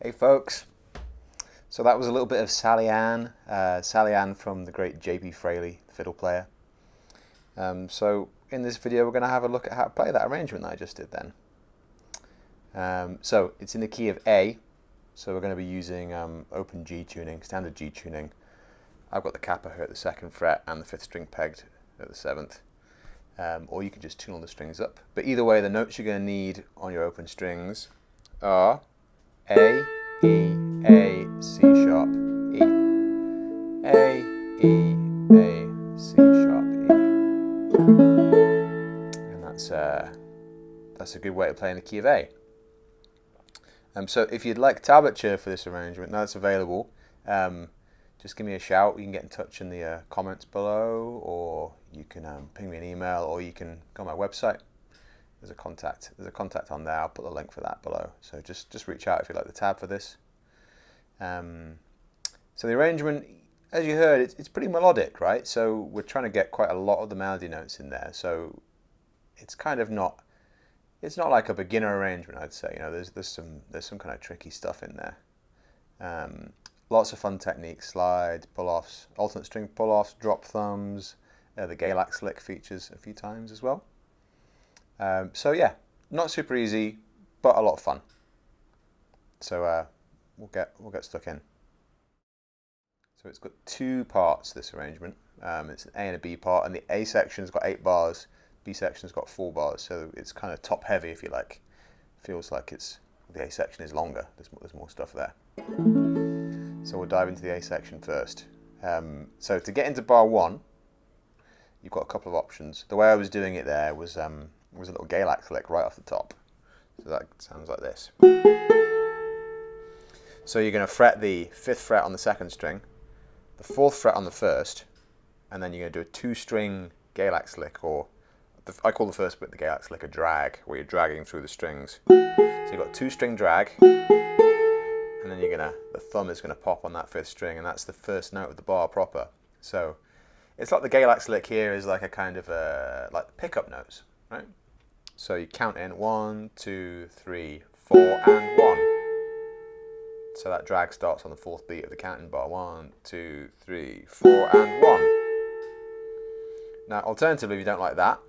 Hey folks, so that was a little bit of Sally Ann from the great J.P. Fraley, the fiddle player. So in this video we're going to have a look at how to play that arrangement that I just did then. So it's in the key of A, so we're going to be using open G tuning, standard G tuning. I've got the kappa here at the 2nd fret and the 5th string pegged at the 7th. Or you can just tune all the strings up. But either way, the notes you're going to need on your open strings are A, E, A, C sharp, E. A, E, A, C sharp, E. And that's a good way to play in the key of A. So if you'd like tablature for this arrangement, now it's available. Just give me a shout. You can get in touch in the comments below, or you can ping me an email, or you can go on my website. There's a contact on there. I'll put the link for that below. So just reach out if you like the tab for this. So the arrangement, as you heard, it's pretty melodic, right? So we're trying to get quite a lot of the melody notes in there. So it's kind of not, it's not like a beginner arrangement, I'd say. You know, there's some kind of tricky stuff in there. Lots of fun techniques: slides, pull-offs, alternate string pull-offs, drop thumbs. The Galax lick features a few times as well. So yeah, not super easy, but a lot of fun. So we'll get stuck in. So it's got 2 parts, this arrangement. It's an A and a B part, and the A section's got 8 bars, B section's got 4 bars. So it's kind of top heavy, if you like. Feels like the A section is longer. There's more stuff there. So we'll dive into the A section first. So to get into bar 1, you've got a couple of options. The way I was doing it there was a little Galax lick right off the top. So that sounds like this. So you're going to fret the 5th fret on the 2nd string, the 4th fret on the 1st, and then you're going to do a 2-string Galax lick, or I call the first bit the Galax lick a drag, where you're dragging through the strings. So you've got 2-string drag, and then the thumb is going to pop on that 5th string, and that's the first note of the bar proper. So it's like the Galax lick here is like a kind of like pickup notes, right? So you count in 1, 2, 3, 4, and 1. So that drag starts on the 4th beat of the counting bar. 1, 2, 3, 4, and 1. Now, alternatively, if you don't like that,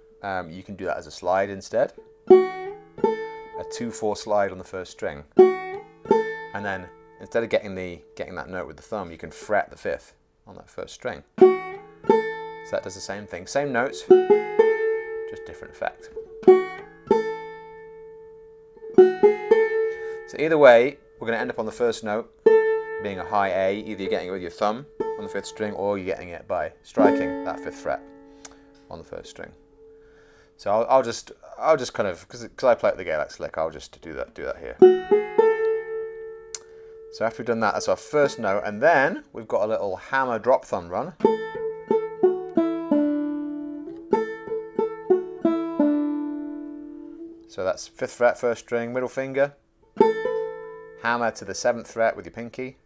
you can do that as a slide instead. A 2/4 slide on the 1st string, and then instead of getting that note with the thumb, you can fret the 5th on that 1st string. So that does the same thing, same notes, just different effect. So either way, we're going to end up on the 1st note being a high A. Either you're getting it with your thumb on the 5th string, or you're getting it by striking that 5th fret on the 1st string. So I'll just kind of, because I play the Galax lick, I'll just do that here. So after we've done that, that's our 1st note, and then we've got a little hammer drop thumb run. So that's 5th fret, 1st string, middle finger, hammer to the 7th fret with your pinky,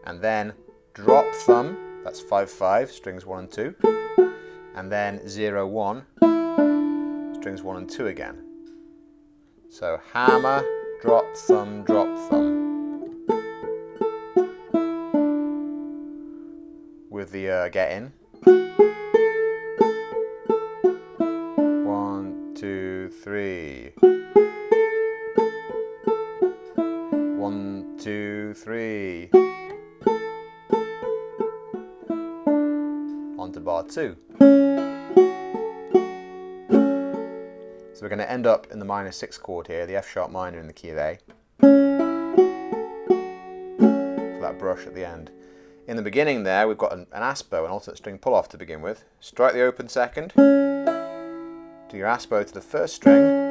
and then drop thumb, that's 5/5, strings 1 and 2, and then 0/1, strings 1 and 2 again. So hammer, drop thumb, with with the get in. 1, 2, 3. 1, 2, 3. Onto bar 2. So we're going to end up in the minor 6 chord here, the F sharp minor in the key of A. For that brush at the end. In the beginning there, we've got an aspo, an alternate string pull-off to begin with. Strike the open second. Do your aspo to the first string.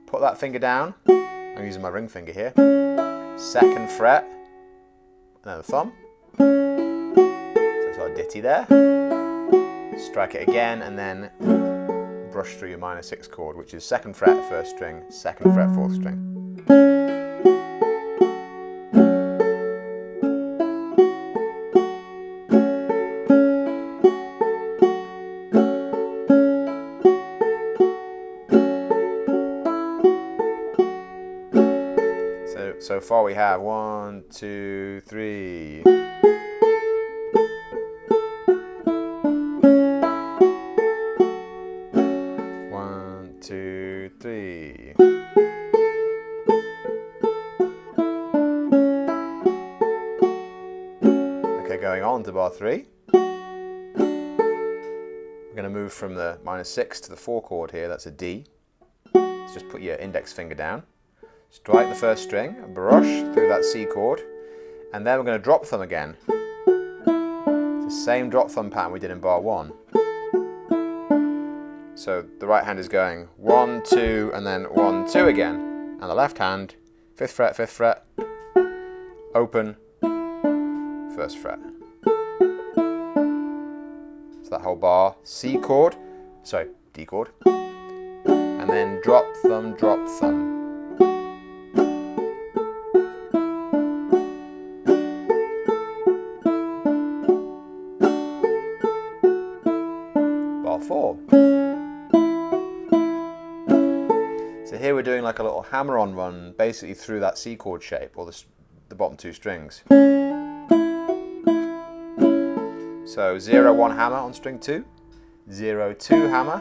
Put that finger down. I'm using my ring finger here. 2nd fret. And then the thumb. So it's our ditty there. Strike it again and then brush through your minor 6 chord, which is 2nd fret, 1st string, 2nd fret, 4th string. So far we have 1, 2, 3. Okay, going on to bar 3. We're going to move from the minor 6 to the 4 chord here, that's a D. So just put your index finger down, strike the 1st string, brush through that C chord, and then we're going to drop thumb again. It's the same drop thumb pattern we did in bar 1. So the right hand is going 1, 2, and then 1, 2 again. And the left hand, 5th fret, 5th fret, open, 1st fret. So that whole bar, C chord, sorry, D chord, and then drop thumb, drop thumb. Bar 4. So here we're doing like a little hammer-on run, basically through that C chord shape, or the bottom 2 strings. So 0, 1 hammer on string 2, 0, 2 hammer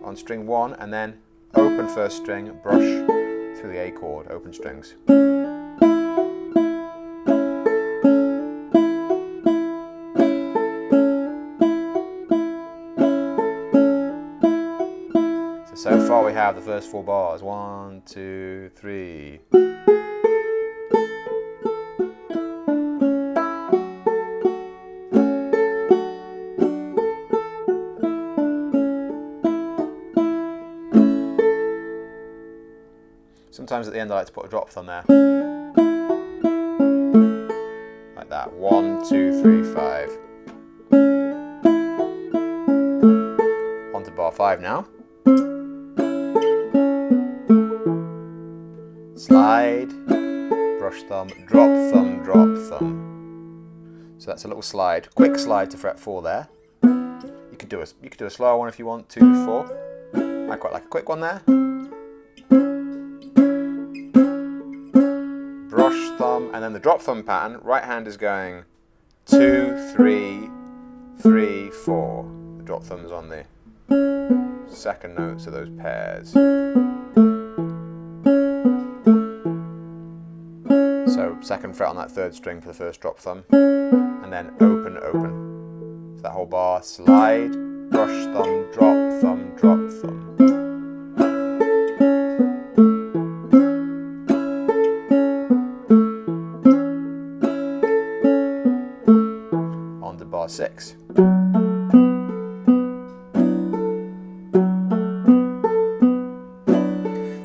on string 1, and then open 1st string, brush through the A chord, open strings. So far we have the first 4 bars. 1, 2, 3. Sometimes at the end I like to put a drop thumb there. Like that. 1, 2, 3, 5. On to bar 5 now. Slide, brush thumb, drop thumb, drop thumb. So that's a little slide, quick slide to fret 4 there. You could do a slower one if you want, 2, 4. I quite like a quick one there. Brush thumb, and then the drop thumb pattern. Right hand is going 2, 3, 3, 4. The drop thumb's on the 2nd notes of those pairs. So 2nd fret on that 3rd string for the first drop thumb, and then open, open. So that whole bar, slide, brush thumb, drop thumb, drop thumb. On to bar 6.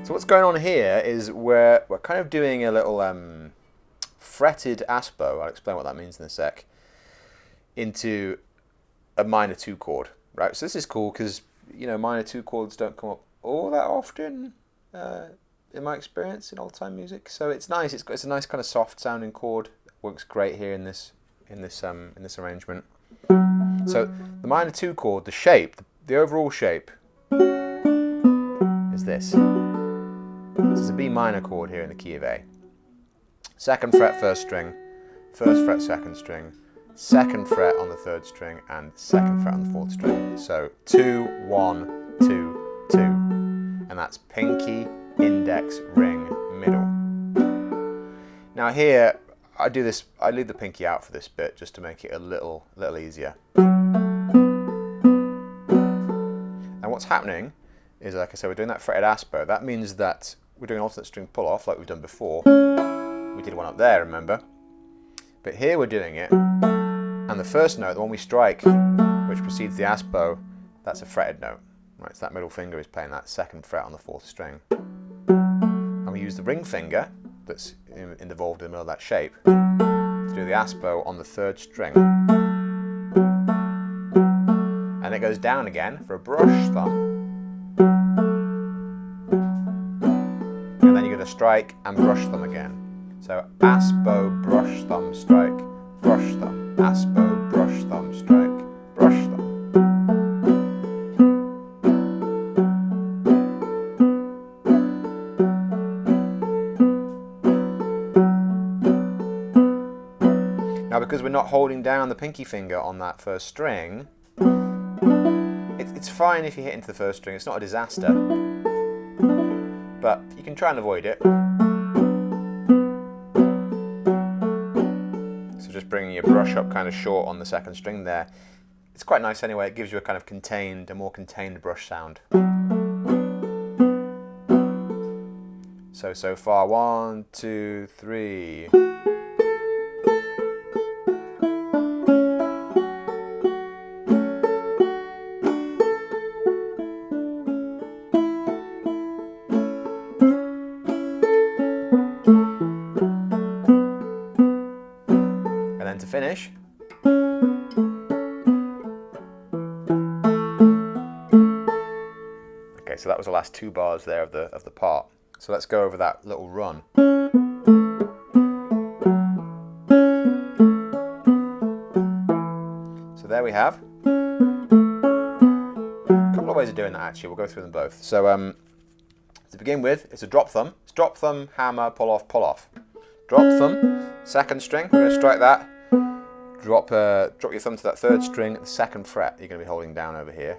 So what's going on here is we're kind of doing a little fretted aspo, I'll explain what that means in a sec, into a minor 2 chord, right? So this is cool because, you know, minor 2 chords don't come up all that often in my experience in old-time music. So it's nice. It's a nice kind of soft sounding chord. Works great here in this arrangement. So the minor 2 chord, the shape, the overall shape is this. This is a B minor chord here in the key of A. 2nd fret, 1st string, 1st fret, 2nd string, second fret on the third string, and second fret on the fourth string. So 2, 1, 2, 2. And that's pinky, index, ring, middle. Now here, I leave the pinky out for this bit just to make it a little easier. And what's happening is, like I said, we're doing that fretted aspo. That means that we're doing an alternate string pull off like we've done before. We did one up there, remember? But here we're doing it, and the first note, the one we strike, which precedes the aspo, that's a fretted note. Right, so that middle finger is playing that second fret on the fourth string. And we use the ring finger that's involved in the middle of that shape to do the aspo on the third string. And it goes down again for a brush thumb. And then you're going to strike and brush thumb again. So aspo, brush thumb, strike, brush thumb, aspo, brush thumb, strike, brush thumb. Now, because we're not holding down the pinky finger on that first string, it's fine if you hit into the first string, it's not a disaster, but you can try and avoid it. So just bringing your brush up kind of short on the second string there. It's quite nice anyway, it gives you a kind of a more contained brush sound. So far, 1, 2, 3. To finish, okay, so that was the last 2 bars there of the part. So let's go over that little run. So there we have a couple of ways of doing that. Actually, we'll go through them both. So to begin with, it's a drop thumb. It's drop thumb, hammer, pull off, pull off. Drop thumb, second string. We're going to strike that. Drop your thumb to that third string at the second fret. You're going to be holding down over here,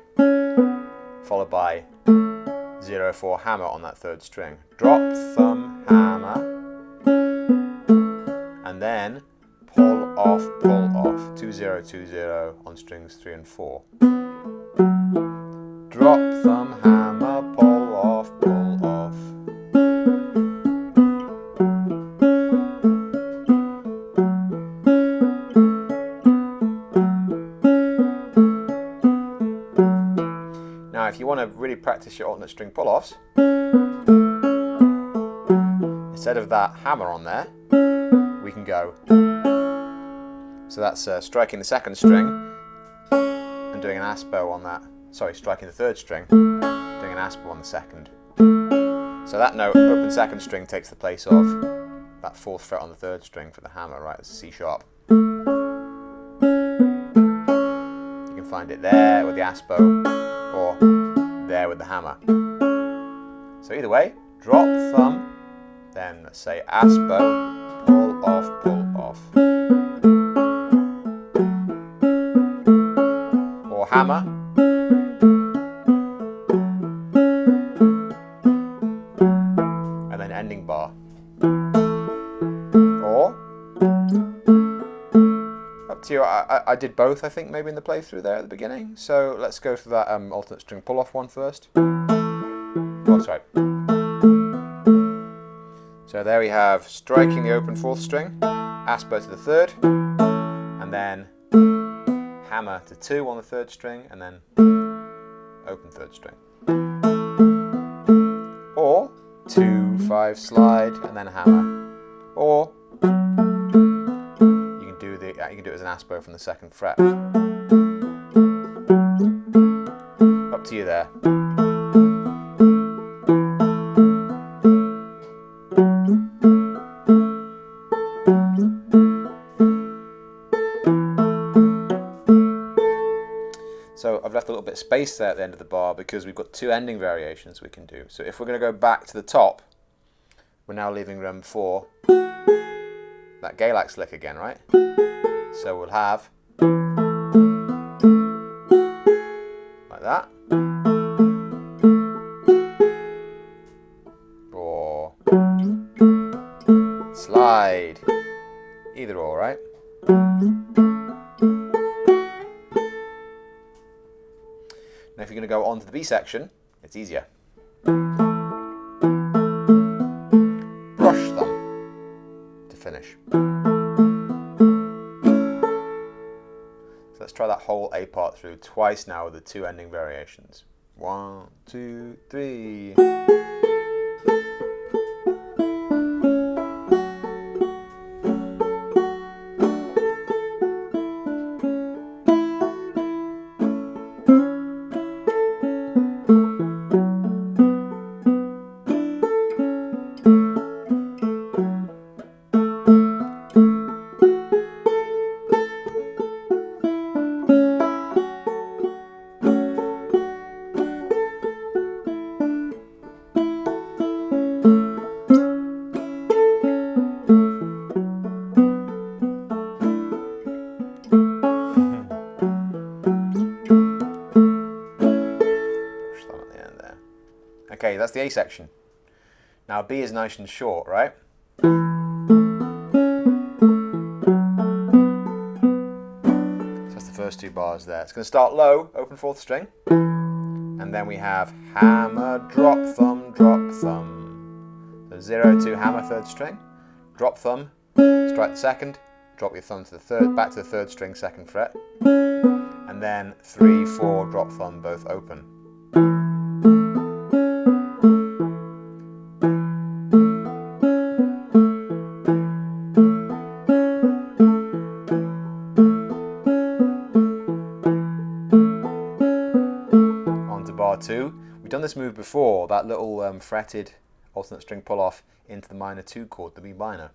followed by 0, 4 hammer on that third string. Drop thumb, hammer, and then pull off, 2, 0, 2, 0 on strings 3 and 4. Drop thumb, hammer, pull off, pull off. Now, if you want to really practice your alternate string pull-offs, instead of that hammer on there, we can go. So that's striking the second string and doing an aspo on that. Sorry, striking the third string, doing an aspo on the second. So that note, open second string, takes the place of that fourth fret on the third string for the hammer, right? It's a C sharp. You can find it there with the aspo, or there with the hammer. So either way, drop thumb, then let's say aspo, pull off, or hammer, and then ending bar, or up to you. I did both, I think, maybe in the playthrough there at the beginning. So let's go for that alternate string pull off one first. Oh, sorry. So there we have striking the open fourth string, aspo to the third, and then hammer to 2 on the third string, and then open third string. Or 2, 5 slide, and then hammer. Or you can do it as an aspo from the second fret. Up to you there. So I've left a little bit of space there at the end of the bar because we've got 2 ending variations we can do. So if we're going to go back to the top, we're now leaving room for that Galax lick again, right? So we'll have like that, or slide, either or, right? Now if you're going to go on to the B section, it's easier. Brush thumb to finish. So let's try that whole A part through twice now with the two ending variations. 1, 2, 3. Okay, that's the A section. Now B is nice and short, right? So that's the first two bars there. It's going to start low, open fourth string, and then we have hammer, drop, thumb, drop, thumb. So 0, 2, hammer, third string, drop thumb, strike the second, drop your thumb to the third, back to the third string, second fret, and then 3, 4, drop thumb, both open. Bar 2. We've done this move before, that little fretted alternate string pull off into the minor 2 chord, the B minor.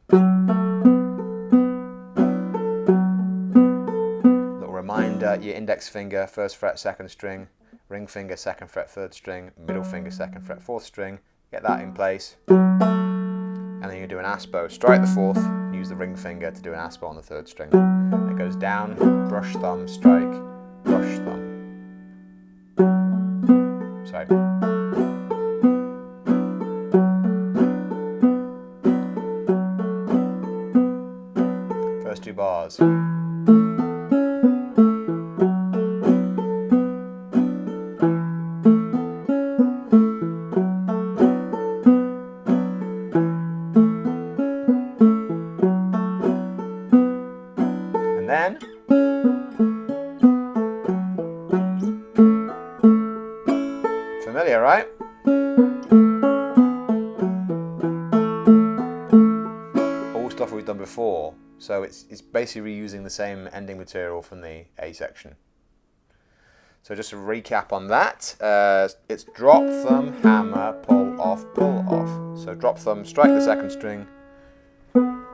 Little reminder, your index finger, first fret, second string, ring finger, second fret, third string, middle finger, second fret, fourth string, get that in place, and then you do an aspo, strike the fourth, and use the ring finger to do an aspo on the third string. It goes down, brush thumb, strike, brush thumb. Sorry. First two bars. And then familiar, right? All stuff we've done before, so it's basically reusing the same ending material from the A section. So just to recap on that, it's drop, thumb, hammer, pull off, pull off. So drop thumb, strike the second string,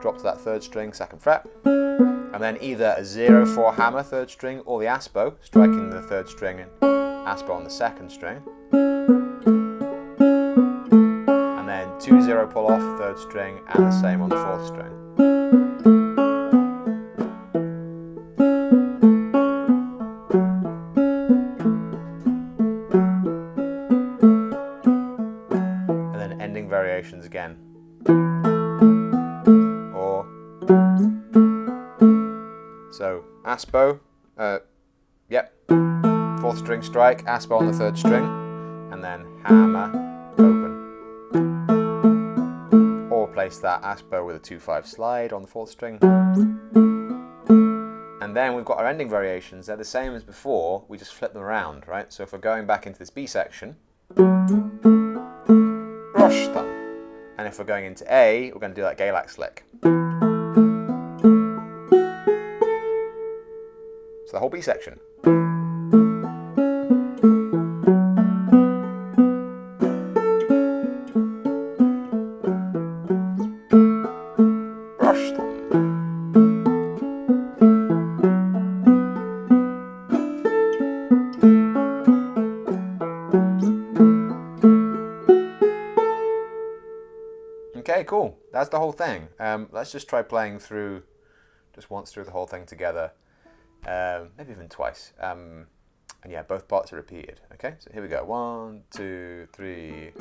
drop to that third string, second fret, and then either a 0, 4 hammer, third string, or the aspo, striking the third string and aspo on the second string. And then 2, 0 pull off, third string, and the same on the fourth string. And then ending variations again. Or so aspo, yep, fourth string strike, aspo on the third string, and then hammer, open. Or replace that aspo with a 2-5 slide on the fourth string. And then we've got our ending variations. They're the same as before, we just flip them around, right? So if we're going back into this B section, brush thumb. And if we're going into A, we're going to do that Galax lick. So the whole B section. Brush thumb. Okay, cool. That's the whole thing. Let's just try playing through just once through the whole thing together, maybe even twice. And yeah, both parts are repeated. Okay, so here we go. 1, 2, 3.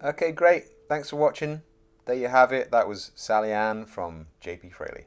Okay, great. Thanks for watching. There you have it. That was Sally Ann from JP Fraley.